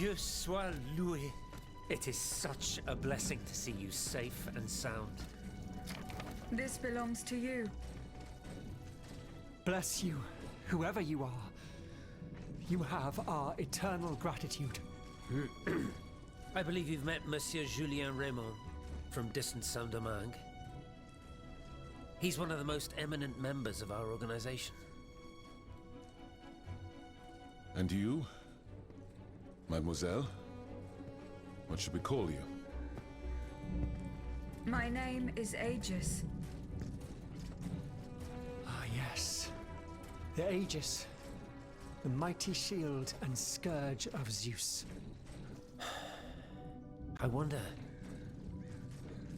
Dieu soit loué. It is such a blessing to see you safe and sound. This belongs to you. Bless you, whoever you are. You have our eternal gratitude. I believe you've met Monsieur Julien Raymond from distant Saint-Domingue. He's one of the most eminent members of our organization. And you, mademoiselle? What should we call you? My name is Aegis. Ah, yes. The Aegis. The mighty shield and scourge of Zeus. I wonder...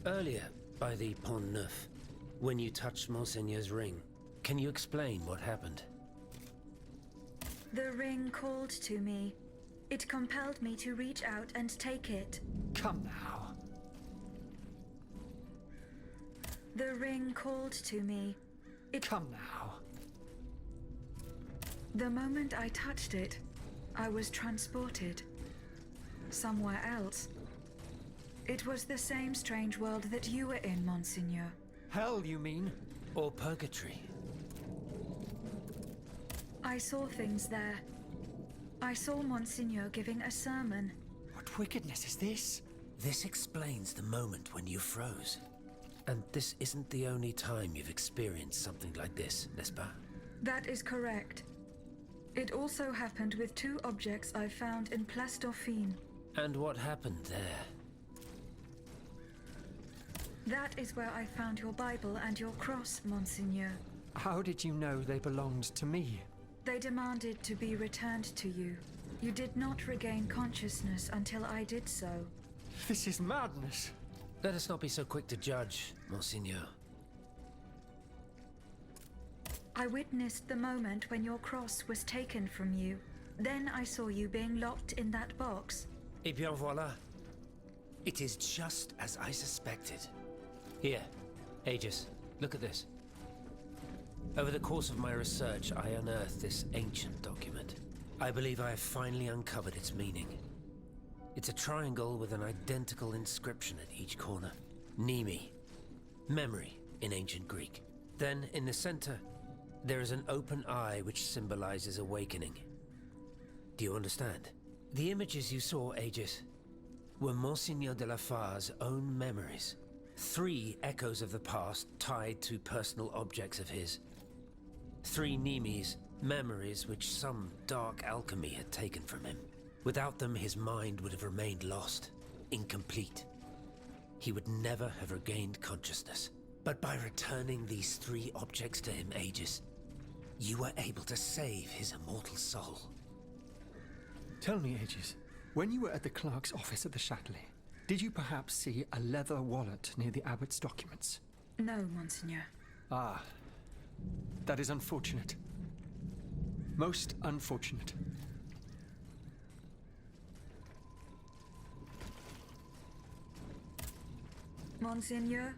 Earlier, by the Pont Neuf, when you touched Monseigneur's ring, can you explain what happened? The ring called to me. It compelled me to reach out and take it. Come now. The ring called to me. Come now. The moment I touched it, I was transported. Somewhere else. It was the same strange world that you were in, Monseigneur. Hell, you mean? Or purgatory? I saw things there. I saw Monseigneur giving a sermon. What wickedness is this? This explains the moment when you froze. And this isn't the only time you've experienced something like this, n'est-ce pas? That is correct. It also happened with two objects I found in Place Dauphine. And what happened there? That is where I found your Bible and your cross, Monseigneur. How did you know they belonged to me? They demanded to be returned to you. You did not regain consciousness until I did so. This is madness. Let us not be so quick to judge, Monseigneur. I witnessed the moment when your cross was taken from you. Then I saw you being locked in that box. Eh bien voilà. It is just as I suspected. Here, Aegis, look at this. Over the course of my research, I unearthed this ancient document. I believe I have finally uncovered its meaning. It's a triangle with an identical inscription at each corner. Mnemi, memory in ancient Greek. Then, in the center, there is an open eye which symbolizes awakening. Do you understand? The images you saw, Aegis, were Monseigneur de la Far's own memories. 3 echoes of the past tied to personal objects of his. 3 Mnemis, memories which some dark alchemy had taken from him. Without them, his mind would have remained lost, incomplete. He would never have regained consciousness. But by returning these 3 objects to him, Aegis, you were able to save his immortal soul. Tell me, Aegis, when you were at the clerk's office at the Châtelet, did you perhaps see a leather wallet near the abbot's documents? No, Monseigneur. Ah, that is unfortunate. Most unfortunate. Monseigneur?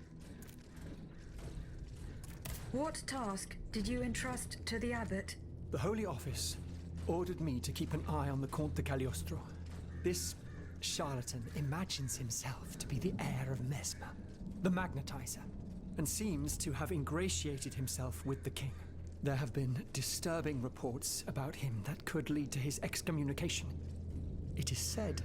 What task did you entrust to the abbot? The Holy Office ordered me to keep an eye on the Comte de Cagliostro. This charlatan imagines himself to be the heir of Mesmer, the magnetizer, and seems to have ingratiated himself with the king. There have been disturbing reports about him that could lead to his excommunication. It is said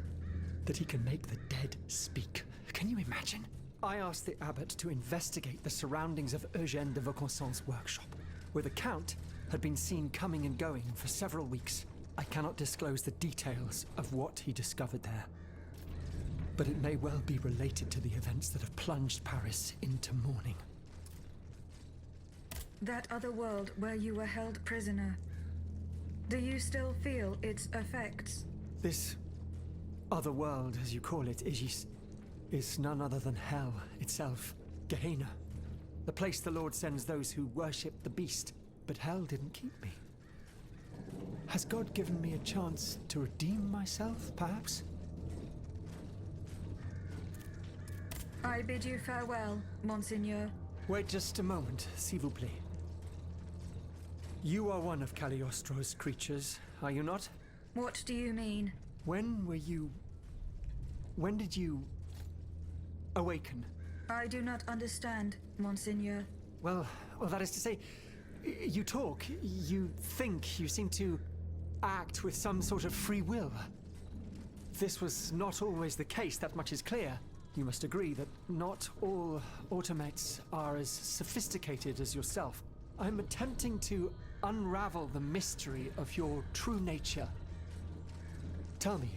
that he can make the dead speak. Can you imagine? I asked the abbot to investigate the surroundings of Eugène de Vaucanson's workshop, where the Count had been seen coming and going for several weeks. I cannot disclose the details of what he discovered there, but it may well be related to the events that have plunged Paris into mourning. That other world where you were held prisoner. Do you still feel its effects? This other world, as you call it, Aegis, is none other than hell itself. Gehenna. The place the Lord sends those who worship the beast. But hell didn't keep me. Has God given me a chance to redeem myself, perhaps? I bid you farewell, Monseigneur. Wait just a moment, s'il vous plaît. You are one of Cagliostro's creatures, are you not? What do you mean? When were you... When did you... awaken? I do not understand, Monseigneur. Well, that is to say, you talk, you think, you seem to act with some sort of free will. This was not always the case, that much is clear. You must agree that not all automates are as sophisticated as yourself. I'm attempting to unravel the mystery of your true nature. Tell me,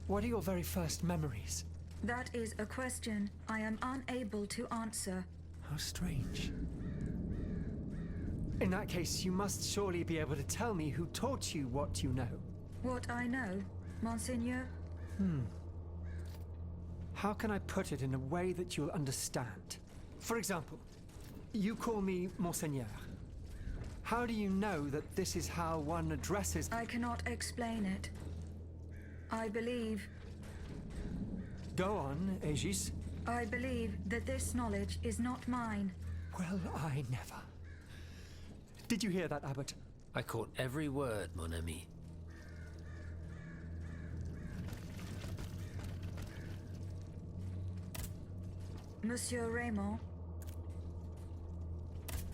what are your very first memories? That is a question I am unable to answer. How strange. In that case, you must surely be able to tell me who taught you what you know. What I know, Monseigneur? How can I put it in a way that you'll understand? For example, you call me Monseigneur. How do you know that this is how one addresses... I cannot explain it. I believe... Go on, Aegis. I believe that this knowledge is not mine. Well, I never. Did you hear that, Abbot? I caught every word, mon ami. Monsieur Raymond,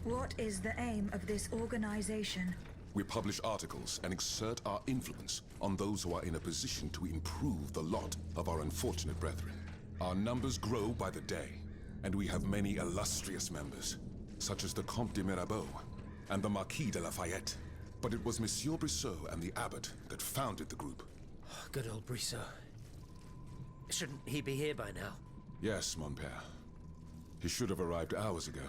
what is the aim of this organization? We publish articles and exert our influence on those who are in a position to improve the lot of our unfortunate brethren. Our numbers grow by the day, and we have many illustrious members, such as the Comte de Mirabeau and the Marquis de Lafayette. But it was Monsieur Brissot and the Abbot that founded the group. Good old Brissot. Shouldn't he be here by now? Yes, mon père. He should have arrived hours ago.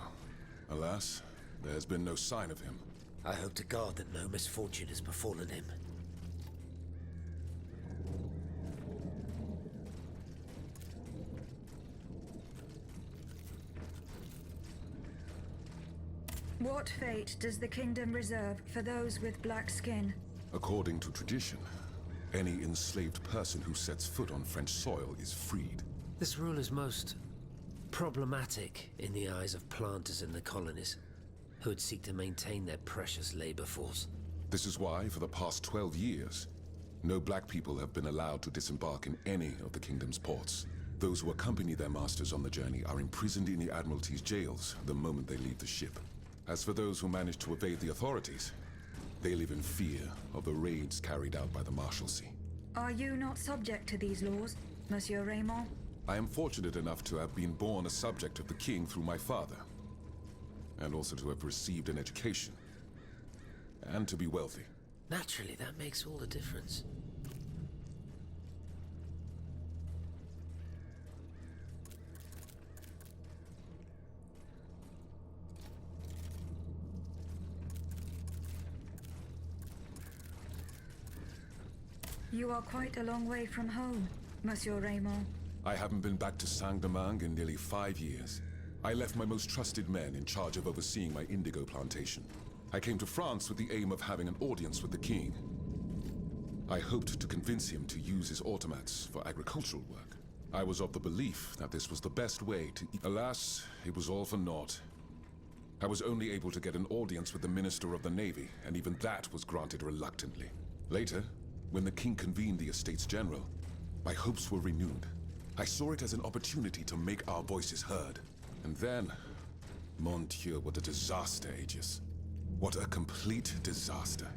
Alas, there has been no sign of him. I hope to God that no misfortune has befallen him. What fate does the kingdom reserve for those with black skin? According to tradition, any enslaved person who sets foot on French soil is freed. This rule is most problematic in the eyes of planters in the colonies, who would seek to maintain their precious labor force. This is why, for the past 12 years, no black people have been allowed to disembark in any of the kingdom's ports. Those who accompany their masters on the journey are imprisoned in the Admiralty's jails the moment they leave the ship. As for those who manage to evade the authorities, they live in fear of the raids carried out by the Marshalsea. Are you not subject to these laws, Monsieur Raymond? I am fortunate enough to have been born a subject of the king through my father, and also to have received an education, and to be wealthy. Naturally, that makes all the difference. You are quite a long way from home, Monsieur Raymond. I haven't been back to Saint-Domingue in nearly 5 years. I left my most trusted men in charge of overseeing my indigo plantation. I came to France with the aim of having an audience with the king. I hoped to convince him to use his automats for agricultural work. I was of the belief that this was the best way to... Alas, it was all for naught. I was only able to get an audience with the Minister of the Navy, and even that was granted reluctantly. Later, when the king convened the Estates General, my hopes were renewed. I saw it as an opportunity to make our voices heard. And then, mon Dieu, what a disaster, Aegis. What a complete disaster.